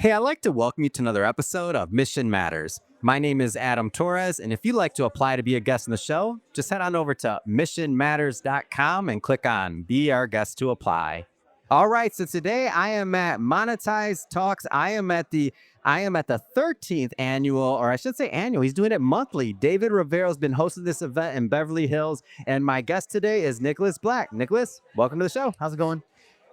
Hey, I'd like to welcome you to another episode of Mission Matters. My name is Adam Torres, and if you'd like to apply to be a guest in the show, just head on over to missionmatters.com and click on Be Our Guest to apply. All right, so today I am at Monetize Talks. I am at the 13th annual, or I should say annual. He's doing it monthly. David Rivero's been hosting this event in Beverly Hills, and my guest today is Nicholas Black. Nicholas, welcome to the show. How's it going?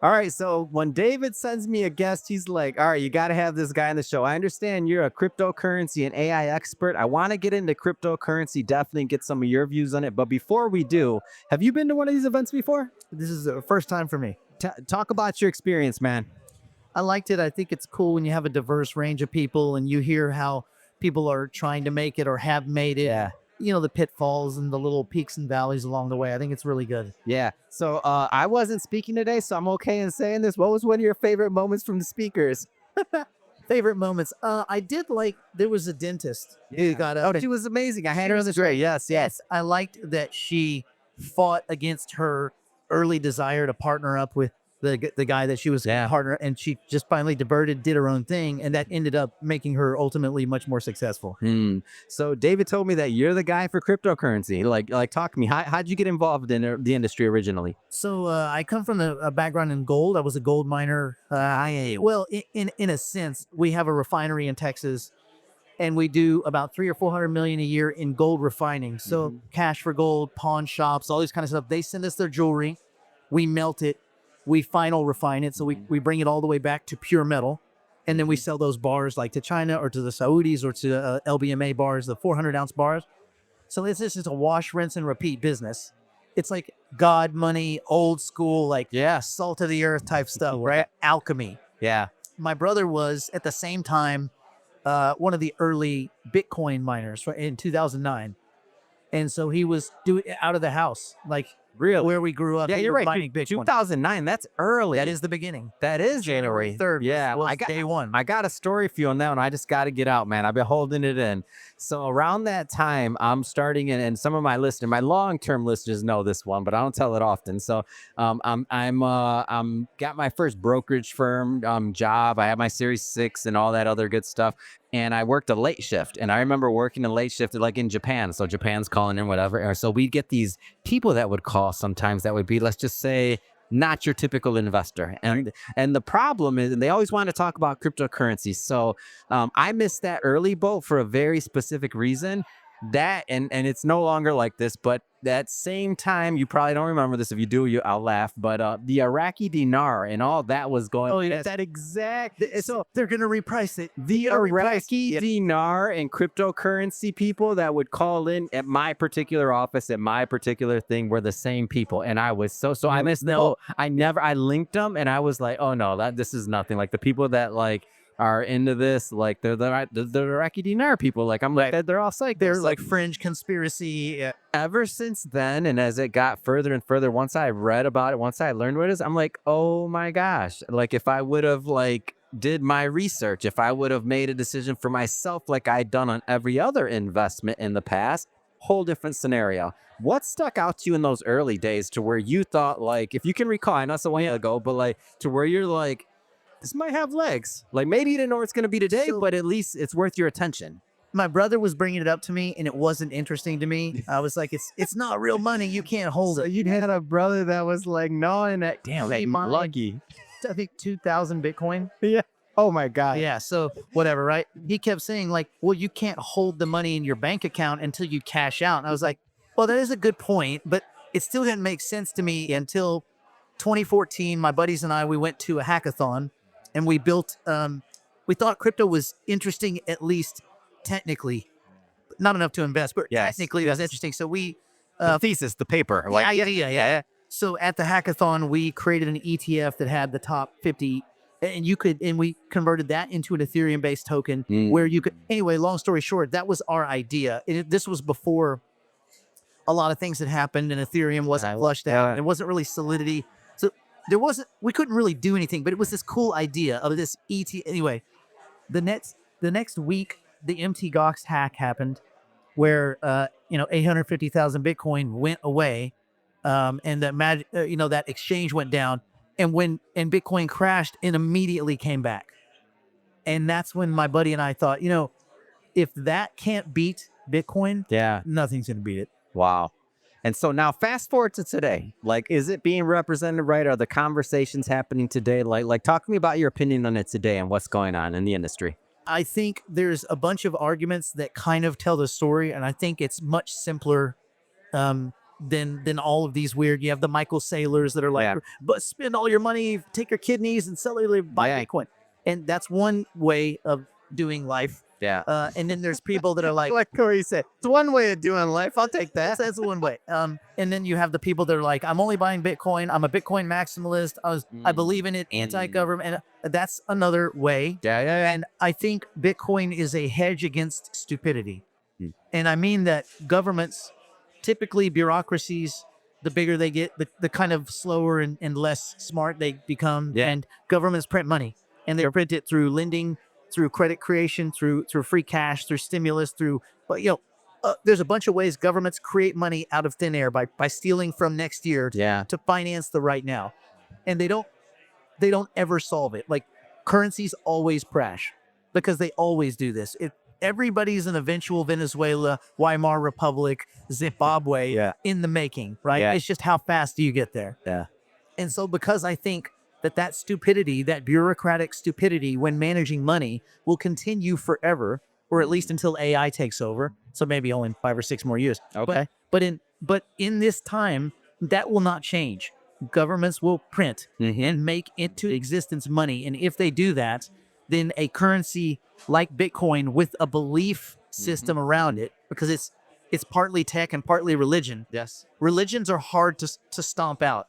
All right, so when David sends me a guest, he's like, all right, you got to have this guy on the show. I understand you're a cryptocurrency and AI expert. I want to get into cryptocurrency, definitely get some of your views on it. But before we do, have you been to one of these events before? This is the first time for me. Talk about your experience, man. I liked it. I think it's cool when you have a diverse range of people and you hear how people are trying to make it or have made it. Yeah. You know, the pitfalls and the little peaks and valleys along the way. I think it's really good. Yeah. So I wasn't speaking today, so I'm okay in saying this. What was one of your favorite moments from the speakers? Favorite moments. I did like, there was a dentist. Yeah. She was amazing. I had her on the show. Yes. I liked that she fought against her early desire to partner up with the guy that she was partner, and she just finally did her own thing, and that ended up making her ultimately much more successful. So David told me that you're the guy for cryptocurrency. Like talk to me. How'd you get involved in the industry originally? So I come from a background in gold. I was a gold miner. Well, in a sense, we have a refinery in Texas, and we do about 300 or 400 million a year in gold refining. So cash for gold, pawn shops, all this kind of stuff. They send us their jewelry, we melt it, we final refine it. So we bring it all the way back to pure metal. And then we sell those bars like to China or to the Saudis or to LBMA bars, the 400-ounce bars. So it's just a wash, rinse, and repeat business. It's like God money, old school, like salt of the earth type stuff, right? Alchemy. Yeah. My brother was at the same time one of the early Bitcoin miners in 2009. And so he was doing it out of the house, like where we grew up. Yeah, you're right. Mining Bitcoin. 2009, that's early. That is the beginning. That is January 3rd. Yeah, I got day one. I got a story for you on that one. I just got to get out, man. I've been holding it in. So around that time, I'm starting in, and some of my listeners, my long-term listeners know this one, but I don't tell it often. So I'm got my first brokerage firm job. I have my Series 6 and all that other good stuff. And I worked a late shift. And I remember working a late shift like in Japan. So Japan's calling in, whatever. And so we'd get these people that would call sometimes that would be, let's just say, not your typical investor. And the problem is, and they always want to talk about cryptocurrency. So I missed that early boat for a very specific reason. That and it's no longer like this, but that same time, you probably don't remember this. If you do, I'll laugh. But the Iraqi dinar and all that was going. Oh, yes. That exact. So they're going to reprice it. The Iraqi dinar and cryptocurrency people that would call in at my particular office, at my particular thing, were the same people. And I was so I missed them. I linked them, and I was like, oh no, this is nothing. Like the people that are into this, like they're the Iraqi dinar people. Like I'm like, they're all psyched. They're like fringe conspiracy. Ever since then, and as it got further and further, once I read about it, once I learned what it is, I'm like, oh my gosh. Like if I would have did my research, if I would have made a decision for myself like I'd done on every other investment in the past, whole different scenario. What stuck out to you in those early days to where you thought, like, if you can recall, I know it's a while ago, but like to where you're like, this might have legs. Like maybe you didn't know what it's going to be today, but at least it's worth your attention. My brother was bringing it up to me, and it wasn't interesting to me. I was like, it's not real money. You can't hold it. You had a brother that was like gnawing at, damn, Hey, lucky. I think 2,000 Bitcoin. Yeah. Oh my God. Yeah. So whatever, right? He kept saying like, well, you can't hold the money in your bank account until you cash out. And I was like, well, that is a good point, but it still didn't make sense to me until 2014. My buddies and I, we went to a hackathon. And we built, we thought crypto was interesting, at least technically, not enough to invest, but technically it was interesting. So we, the thesis, the paper. Yeah. So at the hackathon, we created an ETF that had the top 50, and we converted that into an Ethereum-based token where you could, anyway, long story short, that was our idea. This was before a lot of things had happened and Ethereum wasn't flushed out. There wasn't really solidity. We couldn't really do anything, but it was this cool idea of this ET. Anyway, the next week, the Mt. Gox hack happened where, 850,000 Bitcoin went away. And that exchange went down, and Bitcoin crashed and immediately came back. And that's when my buddy and I thought, if that can't beat Bitcoin, Yeah. nothing's going to beat it. Wow. And so now fast forward to today. Like, is it being represented right? Are the conversations happening today? Like talk to me about your opinion on it today and what's going on in the industry. I think there's a bunch of arguments that kind of tell the story, and I think it's much simpler than all of these weird. You have the Michael Saylors that are like, Yeah. but spend all your money, take your kidneys, and sell it, buy Yeah. Bitcoin, and that's one way of doing life. Yeah. And then there's people that are like, Like Corey said, it's one way of doing life. I'll take that. that's one way. And then you have the people that are like, I'm only buying Bitcoin. I'm a Bitcoin maximalist. I believe in it, anti-government. And that's another way. Yeah. And I think Bitcoin is a hedge against stupidity. Hmm. And I mean that governments, typically bureaucracies, the bigger they get, the kind of slower and less smart they become. Yeah. And governments print money, and they print it through lending, through credit creation, through free cash, through stimulus, but there's a bunch of ways governments create money out of thin air by stealing from next year to finance the right now. And they don't ever solve it. Like, currencies always crash because they always do this. Everybody's an eventual Venezuela, Weimar Republic, Zimbabwe in the making, right? Yeah. It's just how fast do you get there? Yeah. And so because I think that stupidity, that bureaucratic stupidity when managing money will continue forever, or at least until AI takes over. So maybe only 5 or 6 more years. Okay. But in this time, that will not change. Governments will print and make into existence money. And if they do that, then a currency like Bitcoin with a belief system around it, because it's partly tech and partly religion. Yes. Religions are hard to stomp out,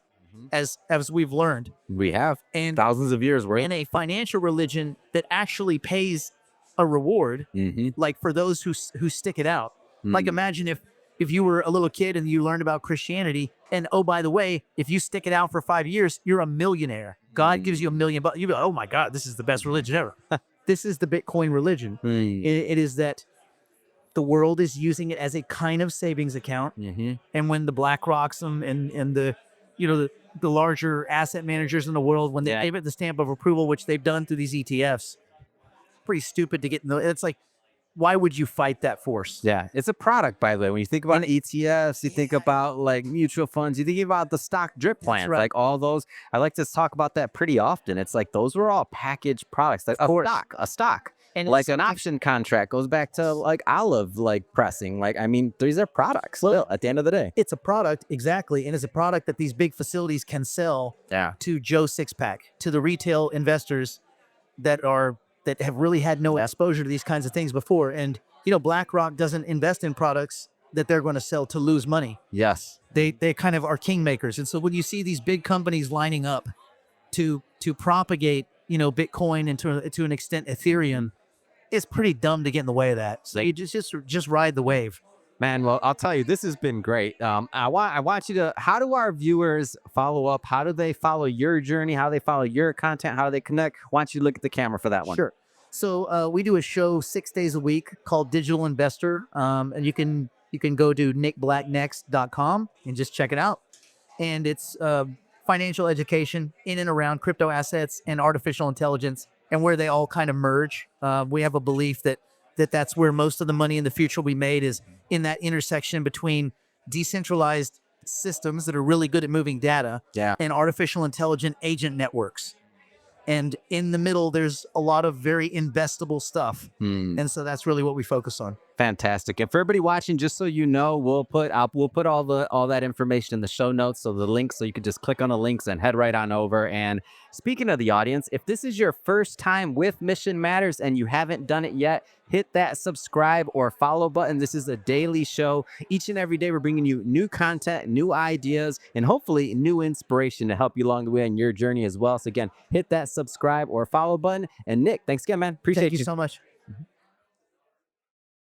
as we've learned. We have. And Thousands of years. We're in a financial religion that actually pays a reward, like for those who stick it out. Like, imagine if you were a little kid and you learned about Christianity, and oh, by the way, if you stick it out for 5 years, you're a millionaire. God gives you $1 million. You be like, oh my God, this is the best religion ever. This is the Bitcoin religion. It is that the world is using it as a kind of savings account. And when the BlackRocks and the the larger asset managers in the world, when they give it the stamp of approval, which they've done through these ETFs, pretty stupid to get in the, it's like, why would you fight that force? Yeah, it's a product, by the way. When you think about ETFs, you think about like mutual funds, you think about the stock drip plans, right. like all those. I like to talk about that pretty often. It's like those were all packaged products, like a stock. And like an option contract goes back to like olive pressing. Like, I mean, these are products still at the end of the day. It's a product, exactly. And it's a product that these big facilities can sell to Joe Sixpack, to the retail investors that have really had no exposure to these kinds of things before. And, BlackRock doesn't invest in products that they're going to sell to lose money. Yes. They kind of are kingmakers. And so when you see these big companies lining up to propagate, Bitcoin and to an extent Ethereum, it's pretty dumb to get in the way of that. So you just ride the wave. Man, well, I'll tell you, this has been great. I want you to, how do our viewers follow up? How do they follow your journey? How do they follow your content? How do they connect? I want you to look at the camera for that one. Sure. So we do a show 6 days a week called Digital Investor. And you can go to nickblacknext.com and just check it out. And it's financial education in and around crypto assets and artificial intelligence, and where they all kind of merge. We have a belief that's where most of the money in the future will be made, is in that intersection between decentralized systems that are really good at moving data and artificial intelligent agent networks. And in the middle, there's a lot of very investable stuff. And so that's really what we focus on. Fantastic. And for everybody watching, just so you know, we'll put all that information in the show notes, so the links, so you can just click on the links and head right on over. And speaking of the audience, if this is your first time with Mission Matters and you haven't done it yet, hit that subscribe or follow button. This is a daily show. Each and every day, we're bringing you new content, new ideas, and hopefully new inspiration to help you along the way on your journey as well. So again, hit that subscribe or follow button. And Nick, thanks again, man. Appreciate you so much.